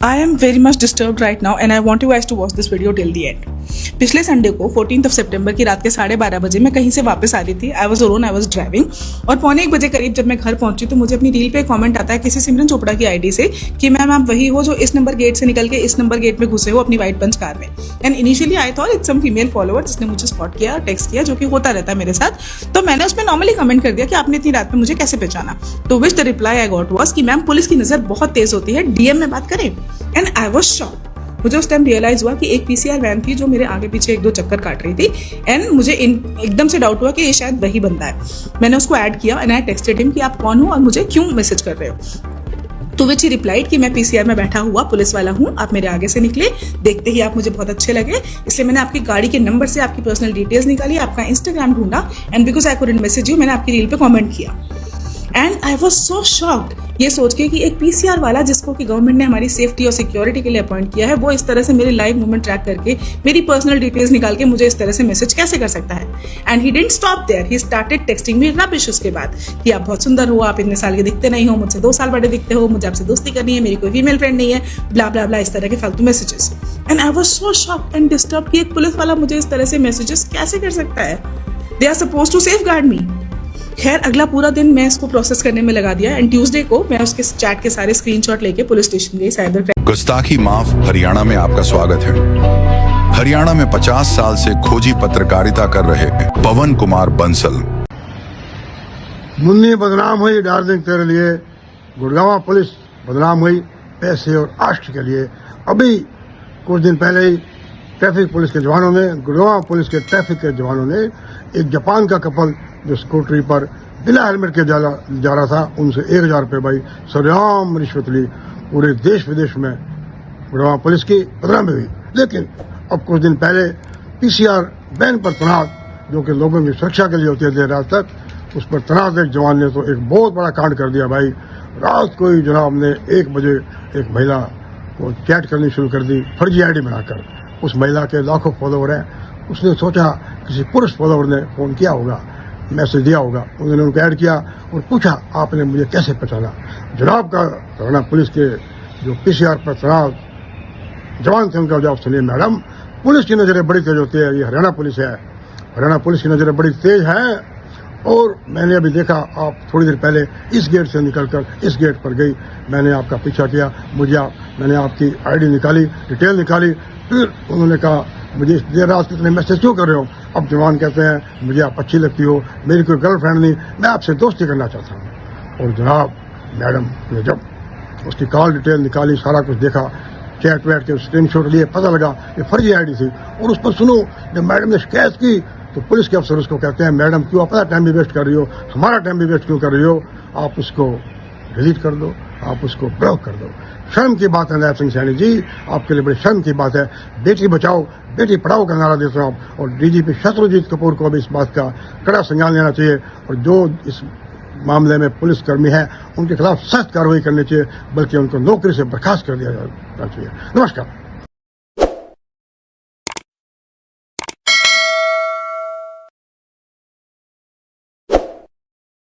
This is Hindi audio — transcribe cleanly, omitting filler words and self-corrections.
I am very much disturbed right now and I want you guys to watch this video till the end. पिछले संडे को 14th of September की रात के 12:30 बजे मैं कहीं से वापस आ रही थी. I was alone, I was driving. और 1:45 बजे करीब जब मैं घर पहुंची तो मुझे अपनी रील पे कमेंट आता है किसी सिमरन चोपड़ा की आईडी से कि मैम आप वही हो जो इस नंबर गेट से निकल के इस नंबर गेट में घुसे हो अपनी व्हाइट पंच कार में. And initially I thought it's some female follower जिसने मुझे स्पॉट किया, टेक्स्ट किया, जो कि होता रहता है मेरे साथ. तो मैंने उसमें नॉर्मली कमेंट कर दिया कि आपने इतनी रात में मुझे कैसे पहचाना. तो which the reply I got was कि मैम पुलिस की नजर बहुत तेज होती है, डीएम में बात करें. And I was shocked. मुझे उस टाइम रियलाइज हुआ कि एक पीसीआर वैन थी जो मेरे आगे पीछे 1-2 चक्कर काट रही थी. एंड मुझे एकदम से डाउट हुआ कि ये शायद वही बंदा है. मैंने उसको ऐड किया एंड आई टेक्स्टेड हिम कि आप कौन हो और मुझे क्यों मैसेज कर रहे हो. तो विच ही रिप्लाइड कि मैं पीसीआर में बैठा हुआ पुलिस वाला हूँ, आप मेरे आगे से निकले, देखते ही आप मुझे बहुत अच्छे लगे, इसलिए मैंने आपकी गाड़ी के नंबर से आपकी पर्सनल डिटेल्स निकाली, आपका इंस्टाग्राम ढूंढा and because I couldn't message you मैंने आपकी रील पे कमेंट किया. And I was so shocked ये सोच के कि एक पीसीआर वाला जिसको कि गवर्नमेंट ने हमारी सेफ्टी और सिक्योरिटी के लिए अपॉइंट किया है वो इस तरह से मेरी लाइव मूवमेंट ट्रैक करके मेरी पर्सनल डिटेल्स निकाल के मुझे इस तरह से मैसेज कैसे कर सकता है. And he didn't stop there, he started texting me rubbish उसके बाद कि आप बहुत सुंदर हो, आप इतने साल के दिखते नहीं हो, मुझसे 2 साल बड़े दिखते हो, मुझे आपसे दोस्ती करनी है, मेरी कोई फीमेल फ्रेंड नहीं है, ब्ला ब्ला ब्ला, इस तरह के फालतू messages. And I was so shocked and disturb कि एक पुलिस वाला मुझे इस तरह से मैसेजेस कैसे कर सकता है. They are suppose to safeguard me. खैर अगला पूरा दिन मैं इसको प्रोसेस करने में लगा दिया एंड ट्यूसडे को मैं उसके चैट के सारे स्क्रीनशॉट लेके पुलिस स्टेशन गई साइबर क्राइम. गुस्ताखी माफ हरियाणा में आपका स्वागत है. हरियाणा में 50 साल से खोजी पत्रकारिता कर रहे पवन कुमार बंसल. मुन्नी बदनाम हुई डार्लिंग तेरे लिए, गुड़गांव पुलिस बदनाम हुई पैसे और आष्ट के लिए. अभी कुछ दिन पहले ही ट्रैफिक पुलिस के जवानों ने, गुड़गांव पुलिस के ट्रैफिक के जवानों ने एक जापान का कपल जो स्कूटरी पर बिना हेलमेट के जा रहा था उनसे 1000 रुपये भाई सरेआम रिश्वत ली. पूरे देश विदेश में गुड़गांव पुलिस की बदनामी हुई. लेकिन अब कुछ दिन पहले पीसीआर वैन पर तैनात जो कि लोगों की सुरक्षा के लिए होती है देर रात तक, उस पर तैनात एक जवान ने तो एक बहुत बड़ा कांड कर दिया भाई. रात को ही जनाब ने 1 बजे एक महिला को चैट करनी शुरू कर दी फर्जी आईडी बनाकर. उस महिला के लाखों फॉलोवर हैं. उसने सोचा किसी पुरुष फॉलोवर ने फोन किया होगा, मैसेज दिया होगा, उन्होंने उनको ऐड किया और पूछा आपने मुझे कैसे पहचाना. जनाब का हरियाणा पुलिस के जो पीसीआर पर तैनात जवान थे उनका जवाब सुनिए. मैडम पुलिस की नज़रें बड़ी तेज होती है, ये हरियाणा पुलिस है, हरियाणा पुलिस की नज़रें बड़ी तेज हैं. और मैंने अभी देखा आप थोड़ी देर पहले इस गेट से निकलकर इस गेट पर गई, मैंने आपका पीछा किया, मैंने आपकी आईडी निकाली, डिटेल निकाली. फिर उन्होंने कहा मुझे देर रात इतने मैसेज क्यों कर रहे हो. अब जवान कहते हैं मुझे आप अच्छी लगती हो, मेरी कोई गर्लफ्रेंड नहीं, मैं आपसे दोस्ती करना चाहता हूँ. और जनाब मैडम ने जब उसकी कॉल डिटेल निकाली, सारा कुछ देखा, चैट वैट के स्क्रीनशॉट लिए, पता लगा ये फर्जी आईडी थी. और उस पर सुनो जब मैडम ने शिकायत की तो पुलिस के अफसर उसको कहते हैं मैडम क्यों अपना टाइम भी वेस्ट कर रही हो, हमारा टाइम भी वेस्ट क्यों कर रही हो, आप उसको डिलीट कर दो, आप उसको ब्लॉक कर दो. शर्म की बात है नायब सिंह सैनी जी, आपके लिए बड़ी शर्म की बात है. बेटी बचाओ बेटी पढ़ाओ का नारा देता हूँ. और डीजीपी शत्रुजीत कपूर को भी इस बात का कड़ा संज्ञान लेना चाहिए और जो इस मामले में पुलिसकर्मी है उनके खिलाफ सख्त कार्रवाई करनी चाहिए, बल्कि उनको नौकरी से बर्खास्त कर दिया जाना चाहिए. नमस्कार.